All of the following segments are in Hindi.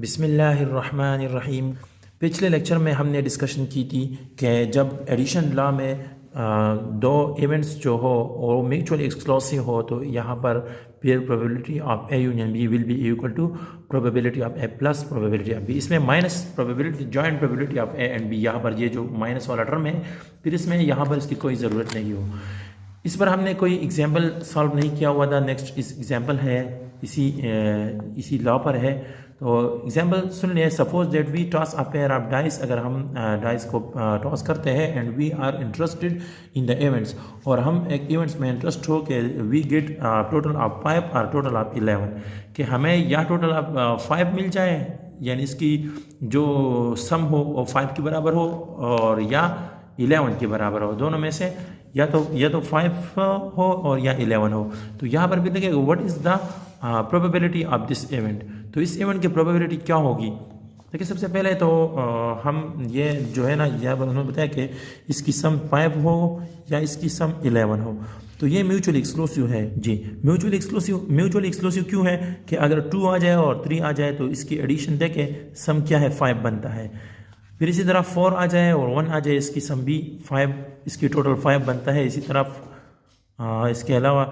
बिस्मिल्लाहिर्रहमानिर्रहीम। पिछले लेक्चर में हमने डिस्कशन की थी कि जब एडिशन लॉ में दो इवेंट्स जो हो और म्यूचुअली एक्सक्लूसिव हो तो यहाँ पर फिर probability of A union b will be equal to probability of a plus probability of b. इसमें minus probability joint probability of a and b, यहाँ पर ये जो माइनस वाला टर्म है फिर इसमें यहाँ पर इसकी कोई ज़रूरत नहीं हो। इस पर हमने कोई एग्जाम्पल सॉल्व नहीं किया हुआ था। नेक्स्ट इस एग्जाम्पल है इसी लॉ पर है, तो एग्जाम्पल सुन लिया। Suppose that we toss a pair of dice, अगर हम डाइस को टॉस करते हैं and we are interested in the events, और हम एक इवेंट्स में इंटरेस्ट हो कि वी गेट टोटल ऑफ 5 और टोटल ऑफ 11, कि हमें या टोटल ऑफ 5 मिल जाए यानी इसकी जो सम हो वो 5 के बराबर हो और या 11 के बराबर हो, दोनों में से या तो 5 हो और या 11 हो। तो यहाँ पर भी देखिए what is the probability of this event, तो इस इवेंट की प्रोबेबिलिटी क्या होगी। देखिए सबसे पहले तो हम ये जो है ना यहाँ पर उन्होंने बताया कि इसकी सम 5 हो या इसकी सम 11 हो, तो ये म्यूचुअली एक्सक्लूसिव है जी। म्यूचुअली एक्सक्लूसिव क्यों है कि अगर 2 आ जाए और 3 आ जाए तो इसकी एडिशन देके सम क्या है 5 बनता है। फिर इसी तरह 4 आ जाए और 1 आ जाए, इसकी सम भी 5, इसकी टोटल 5 बनता है। इसी तरह इसके अलावा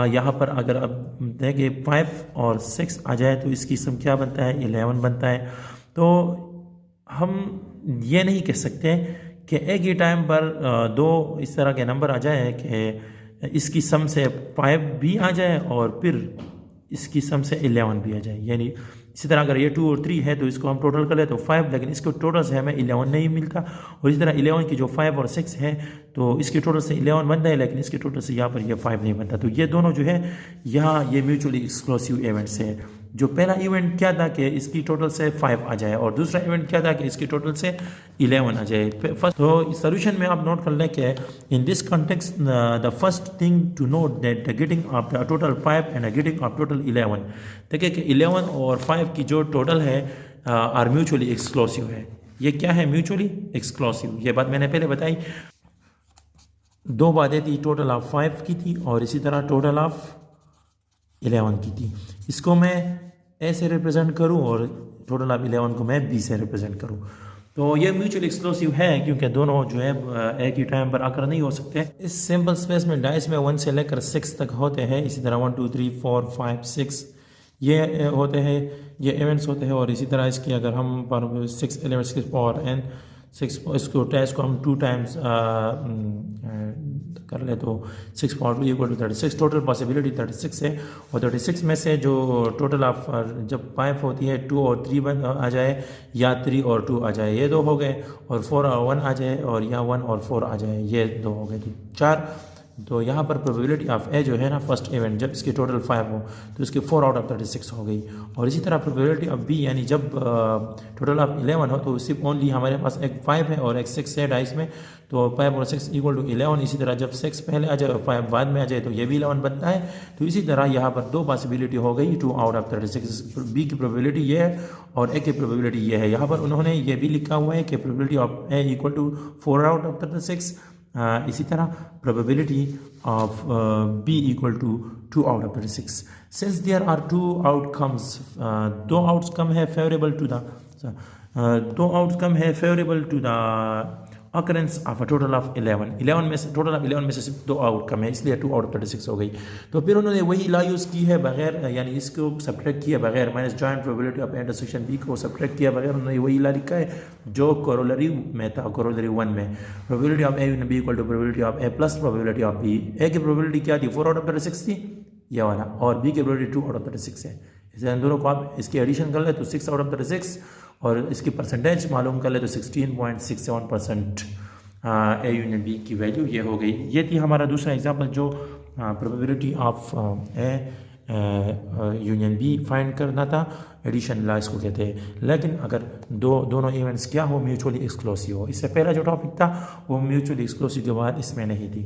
यहाँ पर अगर अब देखें 5 और 6 आ जाए तो इसकी सम क्या बनता है 11 बनता है। तो हम ये नहीं कह सकते कि एक ही टाइम पर दो इस तरह के नंबर आ जाए कि इसकी सम से 5 भी आ जाए और फिर इसकी सम से 11 भी आ जाए। यानी इसी तरह अगर ये 2 और 3 है तो इसको हम टोटल कर ले तो 5, लेकिन इसको टोटल से हमें 11 नहीं मिलता। और इसी तरह 11 की जो 5 और 6 है तो इसकी टोटल से 11 बनता है, लेकिन इसके टोटल से यहाँ पर ये 5 नहीं बनता। तो ये दोनों जो है यहाँ ये म्यूचुअली एक्सक्लूसिव इवेंट्स है। जो पहला इवेंट क्या था कि इसकी टोटल से 5 आ जाए और दूसरा इवेंट क्या था कि इसकी टोटल से 11 आ जाए। फर्स्ट तो सोल्यूशन में आप नोट कर लें कि in this context the first thing to note that the getting of the total 5 and the getting of total 11, देखिए कि 11 और 5 की जो टोटल है आर म्यूचुअली एक्सक्लूसिव है। ये क्या है म्यूचुअली एक्सक्लूसिव, ये बात मैंने पहले बताई। दो बातें थी, टोटल ऑफ 5 की थी और इसी तरह टोटल ऑफ 11 की थी। इसको मैं ए से रिप्रेजेंट करूं और टोटल ऑफ 11 को मैं बी से रिप्रेजेंट करूं, तो ये म्यूचुअल एक्सक्लूसिव है क्योंकि दोनों जो है एक ही टाइम पर आकर नहीं हो सकते। इस सिंपल स्पेस में डाइस में 1 से लेकर 6 तक होते हैं। इसी तरह 1 2 3 4 5 6 ये होते हैं, ये इवेंट्स होते हैं। और इसी तरह इसकी अगर हम पर 6 एलिमेंट्स के पावर n 6 इसको टेस्ट को हम 2 टाइम्स कर ले तो 6 power 2 equal to 36। Total possibility 36 है और 36 में से जो टोटल ऑफ जब 5 होती है 2 और 3 आ जाए या 3 और 2 आ जाए, ये 2 हो गए, और 4 और 1 आ जाए और या 1 और 4 आ जाए, ये 2 हो गए, तो 4। तो यहाँ पर प्रोबेबिलिटी ऑफ ए जो है ना फर्स्ट इवेंट जब इसकी टोटल 5 हो तो इसकी 4 आउट ऑफ 36 हो गई। और इसी तरह प्रोबेबिलिटी ऑफ बी यानी जब टोटल ऑफ 11 हो तो सिर्फ ओनली हमारे पास एक 5 है और एक 6 है डाइस में, तो 5 और 6 इक्वल टू 11। इसी तरह जब 6 पहले आ जाए और 5 बाद में आ जाए तो ये भी 11 बनता है। तो इसी तरह यहाँ पर 2 पॉसिबिलिटी हो गई, 2 आउट ऑफ 36। बी की प्रोबेबिलिटी ये है और ए की प्रोबेबिलिटी ये है। यहाँ पर उन्होंने ये भी लिखा हुआ है कि probability of A equal to 4 out of 36। इसी तरह probability of B equal to 2 out of 36। Since there are 2 outcomes, 2 outcome है फेवरेबल टू द 2 आउटकम है favourable to the occurrence of a total of 11 में से टोटल ऑफ 11 में से सिर्फ 2 आउटकम है, इसलिए 2 आउट ऑफ 36 हो गई। तो फिर उन्होंने वही लॉ यूज़ की है बगैर, यानी इसको सब्ट्रैक्ट किया बगैर, minus joint probability of intersection B को सब्ट्रैक्ट किया बगैर उन्होंने वही लॉ लिखा है जो कोरोलरी में था। कोरोलरी 1 में probability of a b equal to probability of a plus probability of b. A की प्रोबेबिलिटी क्या थी 4 आउट ऑफ 36 थी ये वाला, और बी की प्रोबेबिलिटी 2 आउट ऑफ 36 है। इसे इन दोनों को आप इसकी एडिशन कर ले तो 6 आउट ऑफ 36 और इसकी परसेंटेज मालूम कर ले तो 16.67% ए यूनियन बी की वैल्यू ये हो गई। ये थी हमारा दूसरा एग्जांपल जो probability of A union B find करना था। एडिशन लॉ इसको कहते हैं। लेकिन अगर दोनों इवेंट्स क्या हो म्यूचुअली एक्सक्लूसिव हो, इससे पहला जो टॉपिक था वो म्यूचुअली एक्सक्लूसिव के बाद इसमें नहीं थी।